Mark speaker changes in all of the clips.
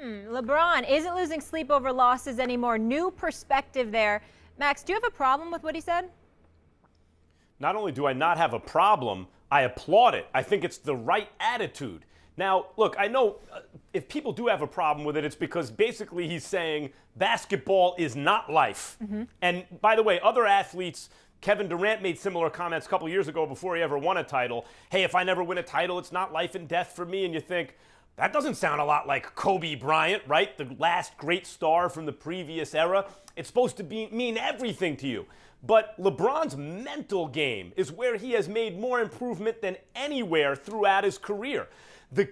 Speaker 1: LeBron isn't losing sleep over losses anymore. New perspective there. Max, do you have a problem with what he said?
Speaker 2: Not only do I not have a problem, I applaud it. I think it's the right attitude. Now, look, I know if people do have a problem with it, it's because basically he's saying basketball is not life. And by the way, other athletes, Kevin Durant made similar comments a couple years ago before he ever won a title. Hey, if I never win a title, it's not life and death for me. And you think, that doesn't sound a lot like Kobe Bryant, right? The last great star from the previous era. It's supposed to mean everything to you. But LeBron's mental game is where he has made more improvement than anywhere throughout his career. The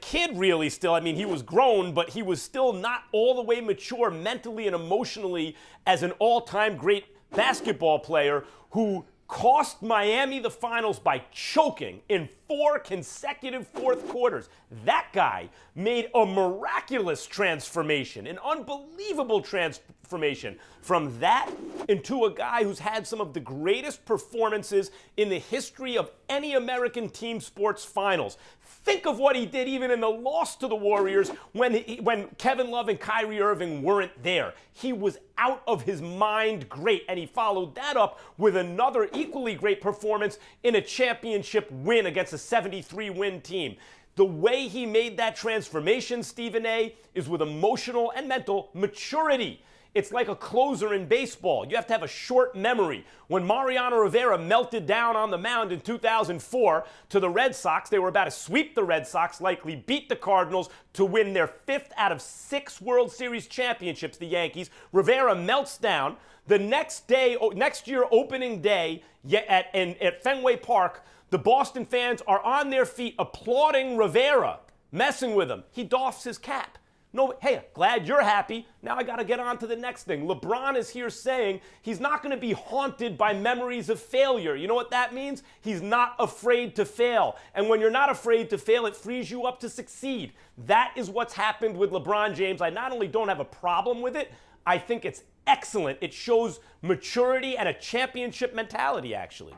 Speaker 2: kid really still, I mean, he was grown, but he was still not all the way mature mentally and emotionally as an all-time great basketball player who cost Miami the finals by choking in 4 consecutive fourth quarters. That guy made a miraculous transformation, an unbelievable transformation from that into a guy who's had some of the greatest performances in the history of any American team sports finals. Think of what he did even in the loss to the Warriors when Kevin Love and Kyrie Irving weren't there. He was out of his mind great, and he followed that up with another equally great performance in a championship win against a 73-win team. The way he made that transformation, Stephen A., is with emotional and mental maturity. It's like a closer in baseball. You have to have a short memory. When Mariano Rivera melted down on the mound in 2004 to the Red Sox, they were about to sweep the Red Sox, likely beat the Cardinals to win their 5th out of 6 World Series championships, the Yankees. Rivera melts down. The next year, opening day at Fenway Park, the Boston fans are on their feet applauding Rivera, messing with him. He doffs his cap. No, hey, glad you're happy. Now I got to get on to the next thing. LeBron is here saying he's not going to be haunted by memories of failure. You know what that means? He's not afraid to fail. And when you're not afraid to fail, it frees you up to succeed. That is what's happened with LeBron James. I not only don't have a problem with it, I think it's excellent. It shows maturity and a championship mentality, actually.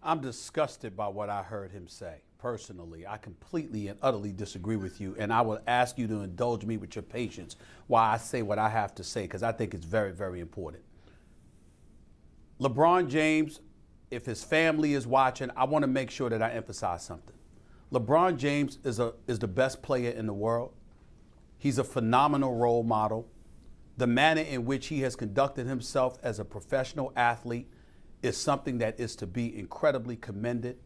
Speaker 3: I'm disgusted by what I heard him say. Personally, I completely and utterly disagree with you, and I will ask you to indulge me with your patience while I say what I have to say, because I think it's very, very important. LeBron James, if his family is watching, I want to make sure that I emphasize something. LeBron James is the best player in the world. He's a phenomenal role model. The manner in which he has conducted himself as a professional athlete is something that is to be incredibly commended.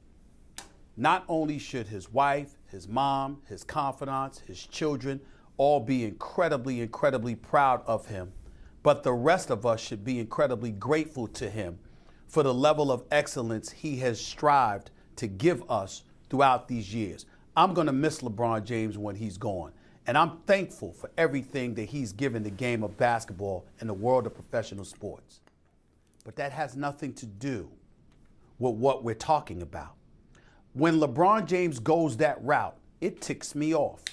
Speaker 3: Not only should his wife, his mom, his confidants, his children all be incredibly, incredibly proud of him, but the rest of us should be incredibly grateful to him for the level of excellence he has strived to give us throughout these years. I'm going to miss LeBron James when he's gone, and I'm thankful for everything that he's given the game of basketball and the world of professional sports. But that has nothing to do with what we're talking about. When LeBron James goes that route, it ticks me off.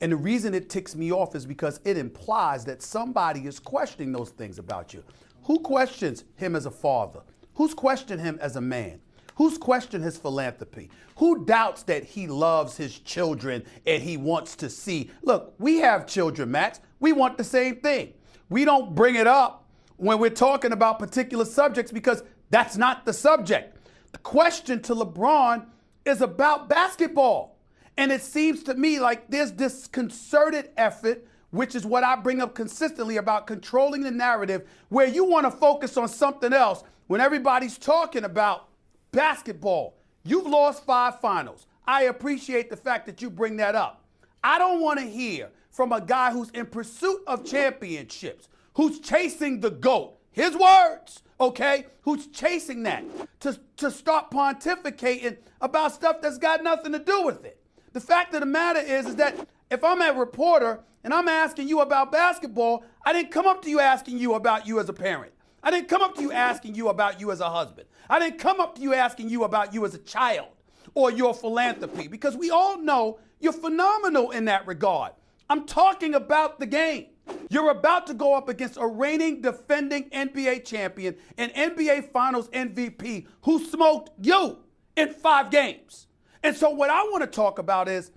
Speaker 3: And the reason it ticks me off is because it implies that somebody is questioning those things about you. Who questions him as a father? Who's questioned him as a man? Who's questioned his philanthropy? Who doubts that he loves his children and he wants to see? Look, we have children, Max. We want the same thing. We don't bring it up when we're talking about particular subjects because that's not the subject. The question to LeBron is about basketball. And it seems to me like there's this concerted effort, which is what I bring up consistently about controlling the narrative, where you want to focus on something else when everybody's talking about basketball. You've lost 5 finals. I appreciate the fact that you bring that up. I don't want to hear from a guy who's in pursuit of championships, who's chasing the GOAT, his words, okay, who's chasing that, to start pontificating about stuff that's got nothing to do with it. The fact of the matter is that if I'm a reporter and I'm asking you about basketball, I didn't come up to you asking you about you as a parent. I didn't come up to you asking you about you as a husband. I didn't come up to you asking you about you as a child or your philanthropy, because we all know you're phenomenal in that regard. I'm talking about the game. You're about to go up against a reigning, defending NBA champion and NBA Finals MVP who smoked you in 5 games. And so what I want to talk about is,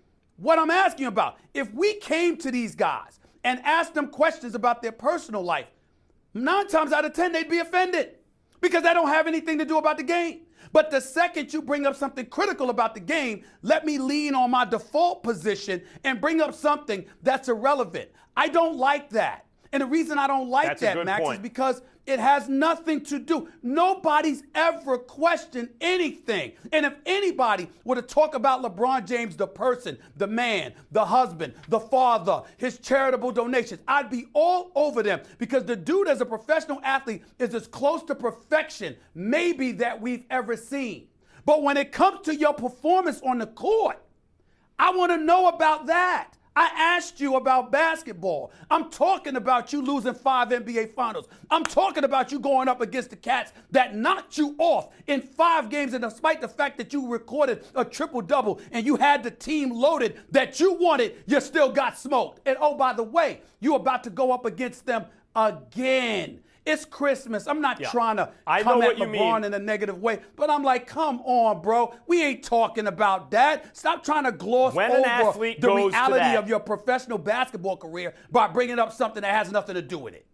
Speaker 3: what I'm asking about. If we came to these guys and asked them questions about their personal life, 9 times out of 10, they'd be offended because they don't have anything to do about the game. But the second you bring up something critical about the game, let me lean on my default position and bring up something that's irrelevant. I don't like that. And the reason I don't like that, Max, is because it has nothing to do. Nobody's ever questioned anything. And if anybody were to talk about LeBron James, the person, the man, the husband, the father, his charitable donations, I'd be all over them because the dude as a professional athlete is as close to perfection maybe that we've ever seen. But when it comes to your performance on the court, I want to know about that. I asked you about basketball. I'm talking about you losing 5 NBA finals. I'm talking about you going up against the Cats that knocked you off in 5 games, and despite the fact that you recorded a triple-double and you had the team loaded that you wanted, you still got smoked. And oh, by the way, you're about to go up against them again. It's Christmas. I'm not trying to come at LeBron in a negative way, but I'm like, come on, bro. We ain't talking about that. Stop trying to gloss over the reality of your professional basketball career by bringing up something that has nothing to do with it.